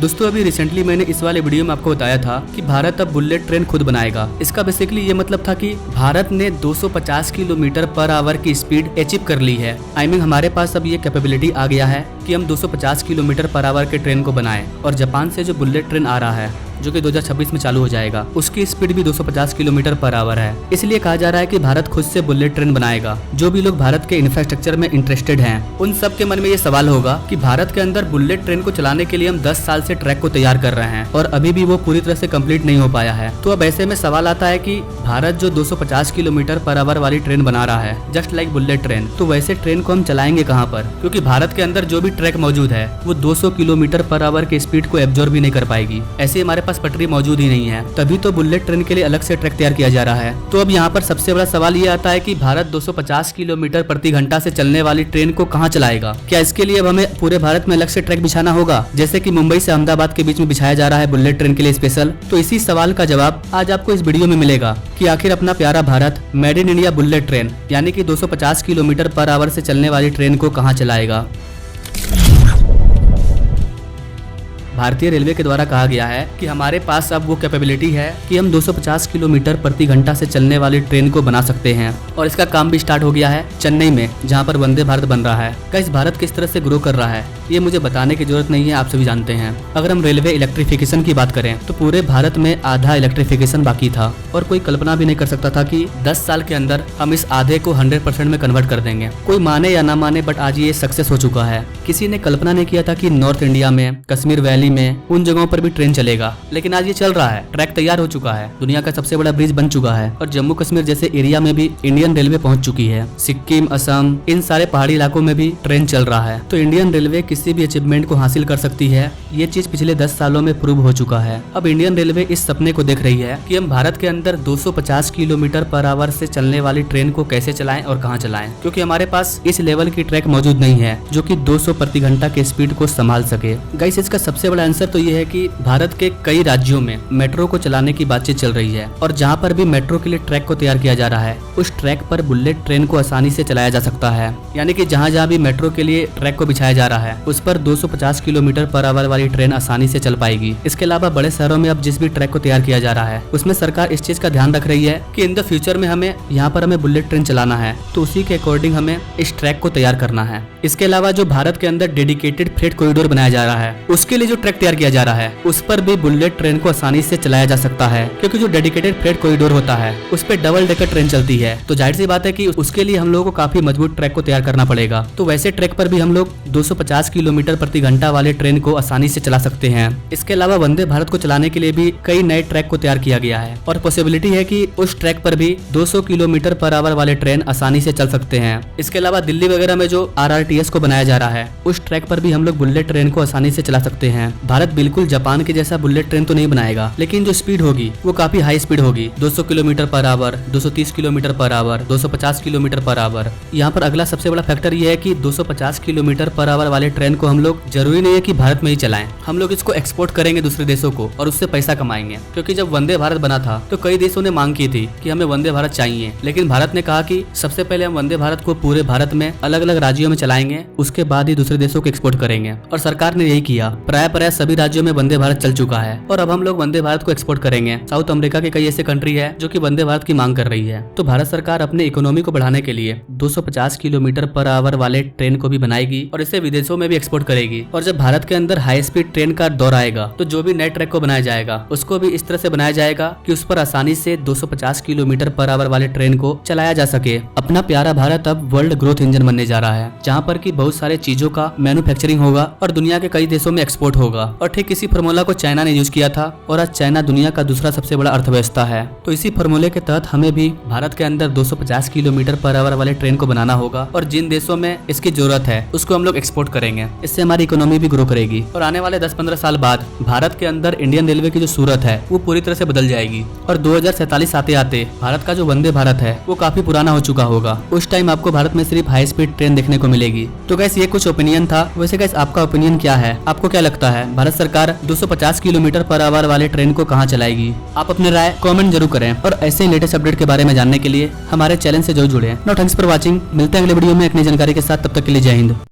दोस्तों अभी रिसेंटली मैंने इस वाले वीडियो में आपको बताया था कि भारत अब बुलेट ट्रेन खुद बनाएगा। इसका बेसिकली ये मतलब था कि भारत ने 250 किलोमीटर पर आवर की स्पीड अचीव कर ली है। आई मीन हमारे पास अब ये कैपेबिलिटी आ गया है कि हम 250 किलोमीटर पर आवर के ट्रेन को बनाएं। और जापान से जो बुलेट ट्रेन आ रहा है जो कि 2026 में चालू हो जाएगा, उसकी स्पीड भी 250 किलोमीटर पर आवर है। इसलिए कहा जा रहा है कि भारत खुद से बुलेट ट्रेन बनाएगा। जो भी लोग भारत के इंफ्रास्ट्रक्चर में इंटरेस्टेड हैं, उन सब के मन में ये सवाल होगा कि भारत के अंदर बुलेट ट्रेन को चलाने के लिए हम 10 साल से ट्रैक को तैयार कर रहे हैं और अभी भी वो पूरी तरह से कंप्लीट नहीं हो पाया है। तो अब ऐसे में सवाल आता है कि भारत जो 250 किलोमीटर पर आवर वाली ट्रेन बना रहा है, जस्ट लाइक बुलेट ट्रेन, तो वैसे ट्रेन को हम चलाएंगे कहाँ पर? क्योंकि भारत के अंदर जो भी ट्रैक मौजूद है वो 200 किलोमीटर पर आवर के स्पीड को एब्जॉर्ब भी नहीं कर पाएगी। ऐसे हमारे पास पटरी मौजूद नहीं है, तभी तो बुलेट ट्रेन के लिए अलग से ट्रैक तैयार किया जा रहा है। तो अब यहाँ पर सबसे बड़ा सवाल ये आता है कि भारत 250 किलोमीटर प्रति घंटा से चलने वाली ट्रेन को कहाँ चलाएगा? क्या इसके लिए अब हमें पूरे भारत में अलग से ट्रैक बिछाना होगा, जैसे कि मुंबई से अहमदाबाद के बीच में बिछाया जा रहा है बुलेट ट्रेन के लिए स्पेशल? तो इसी सवाल का जवाब आज आपको इस वीडियो में मिलेगा कि आखिर अपना प्यारा Bharat made in India bullet train यानी कि 250 किलोमीटर पर आवर से चलने वाली ट्रेन को कहाँ चलाएगा। भारतीय रेलवे के द्वारा कहा गया है कि हमारे पास अब वो कैपेबिलिटी है कि हम 250 किलोमीटर प्रति घंटा से चलने वाली ट्रेन को बना सकते हैं। और इसका काम भी स्टार्ट हो गया है चेन्नई में, जहां पर वंदे भारत बन रहा है। गाइस, भारत किस तरह से ग्रो कर रहा है ये मुझे बताने की जरूरत नहीं है, आप सभी जानते हैं। अगर हम रेलवे इलेक्ट्रिफिकेशन की बात करें तो पूरे भारत में आधा इलेक्ट्रिफिकेशन बाकी था और कोई कल्पना भी नहीं कर सकता था कि 10 साल के अंदर हम इस आधे को 100% में कन्वर्ट कर देंगे। कोई माने या ना माने, बट आज ये सक्सेस हो चुका है। किसी ने कल्पना नहीं किया था कि नॉर्थ इंडिया में, कश्मीर वैली में, उन जगहों पर भी ट्रेन चलेगा, लेकिन आज ये चल रहा है। ट्रैक तैयार हो चुका है, दुनिया का सबसे बड़ा ब्रिज बन चुका है और जम्मू कश्मीर जैसे एरिया में भी इंडियन रेलवे पहुंच चुकी है। सिक्किम, असम, इन सारे पहाड़ी इलाकों में भी ट्रेन चल रहा है। तो इंडियन रेलवे किसी भी अचीवमेंट को हासिल कर सकती है, ये चीज पिछले 10 सालों में प्रूव हो चुका है। अब इंडियन रेलवे इस सपने को देख रही है कि हम भारत के अंदर 250 किलोमीटर पर आवर से चलने वाली ट्रेन को कैसे चलाएं और कहां चलाएं, क्योंकि हमारे पास इस लेवल की ट्रैक मौजूद नहीं है जो कि 200 प्रति घंटा के स्पीड को संभाल सके। गाइस, इसका सबसे बड़ा आंसर तो ये है कि भारत के कई राज्यों में मेट्रो को चलाने की बातचीत चल रही है और जहां पर भी मेट्रो के लिए ट्रैक को तैयार किया जा रहा है, उस ट्रैक पर बुलेट ट्रेन को आसानी से चलाया जा सकता है। यानी कि जहां जहां भी मेट्रो के लिए ट्रैक को बिछाया जा रहा है, उस पर 250 किलोमीटर पर आवर वाली ट्रेन आसानी से चल पाएगी। इसके अलावा बड़े शहरों में अब जिस भी ट्रैक को तैयार किया जा रहा है, उसमें सरकार इस चीज का ध्यान रख रही है कि इन द फ्यूचर में हमें यहाँ पर हमें बुलेट ट्रेन चलाना है, तो उसी के अकॉर्डिंग हमें इस ट्रैक को तैयार करना है। इसके अलावा जो भारत के अंदर डेडिकेटेड फ्रेट कॉरिडोर बनाया जा रहा है, उसके लिए जो ट्रैक तैयार किया जा रहा है, उस पर भी बुलेट ट्रेन को आसानी से चलाया जा सकता है। क्योंकि जो डेडिकेटेड फ्रेट कॉरिडोर होता है, उस पे डबल डेकर ट्रेन चलती है, तो जाहिर सी बात है कि उसके लिए हम लोगों को काफी मजबूत ट्रैक को तैयार करना पड़ेगा। तो वैसे ट्रैक पर भी हम लोग 250 किलोमीटर प्रति घंटा वाले ट्रेन को आसानी से चला सकते हैं। इसके अलावा वंदे भारत को चलाने के लिए भी कई नए ट्रैक को तैयार किया गया है और पॉसिबिलिटी है कि उस ट्रैक पर भी 200 किलोमीटर पर आवर वाले ट्रेन आसानी से चल सकते हैं। इसके अलावा दिल्ली वगैरह में जो RRTS को बनाया जा रहा है, उस ट्रैक पर भी हम लोग बुलेट ट्रेन को आसानी से चला सकते हैं। भारत बिल्कुल जापान के जैसा बुलेट ट्रेन तो नहीं बनाएगा, लेकिन जो स्पीड होगी वो काफी हाई स्पीड होगी। 200 kilometre per hour, 230 kilometre per hour, 250 kilometre per hour. यहाँ पर अगला सबसे बड़ा फैक्टर ये है कि 250 किलोमीटर पर आवर वाले ट्रेन को हम लोग जरूरी नहीं है कि भारत में ही चलाएं, हम लोग इसको एक्सपोर्ट करेंगे दूसरे देशों को और उससे पैसा कमाएंगे। क्योंकि जब वंदे भारत बना था तो कई देशों ने मांग की थी कि हमें वंदे भारत चाहिए, लेकिन भारत ने कहा कि सबसे पहले हम वंदे भारत को पूरे भारत में अलग अलग राज्यों में चलाएंगे, उसके बाद ही दूसरे देशों को एक्सपोर्ट करेंगे। और सरकार ने यही किया। प्राय सभी राज्यों में वंदे भारत चल चुका है और अब हम लोग वंदे भारत को एक्सपोर्ट करेंगे। साउथ अमेरिका के कई ऐसे कंट्री है जो कि वंदे भारत की मांग कर रही है। तो भारत सरकार अपने इकोनॉमी को बढ़ाने के लिए 250 किलोमीटर पर आवर वाले ट्रेन को भी बनाएगी और इसे विदेशों में भी एक्सपोर्ट करेगी। और जब भारत के अंदर हाई स्पीड ट्रेन का दौर आएगा, तो जो भी नए ट्रैक को बनाया जाएगा, उसको भी इस तरह से बनाया जाएगा कि उस पर आसानी से 250 किलोमीटर पर आवर वाले ट्रेन को चलाया जा सके। अपना प्यारा भारत अब वर्ल्ड ग्रोथ इंजन बनने जा रहा है, जहाँ पर की बहुत सारे चीजों का मैन्युफैक्चरिंग होगा और दुनिया के कई देशों में एक्सपोर्ट होगा। और ठीक इसी फॉर्मूला को चाइना ने यूज किया था और आज चाइना दुनिया का दूसरा सबसे बड़ा अर्थव्यवस्था है। तो इसी फॉर्मूले के तहत हमें भी भारत के अंदर 250 किलोमीटर पर आवर वाले ट्रेन को बनाना होगा और जिन देशों में इसकी जरूरत है उसको हम लोग एक्सपोर्ट करेंगे। इससे हमारी इकोनॉमी भी ग्रो करेगी और आने वाले 10-15 साल बाद भारत के अंदर इंडियन रेलवे की जो सूरत है वो पूरी तरह से बदल जाएगी। और 2047 आते आते भारत का जो वंदे भारत है वो काफी पुराना हो चुका होगा। उस टाइम आपको भारत में सिर्फ हाई स्पीड ट्रेन देखने को मिलेगी। तो गैस, ये कुछ ओपिनियन था। वैसे गैस, आपका ओपिनियन क्या है? आपको क्या लगता है भारत सरकार 250 किलोमीटर पर आवर वाले ट्रेन को कहाँ चलाएगी? आप अपनी राय कमेंट जरूर करें और ऐसे लेटेस्ट अपडेट के बारे में जानने के लिए हमारे चैनल से जरूर जुड़े। No thanks for watching. मिलते हैं अगले वीडियो में एक नई जानकारी के साथ। तब तक के लिए जय हिंद।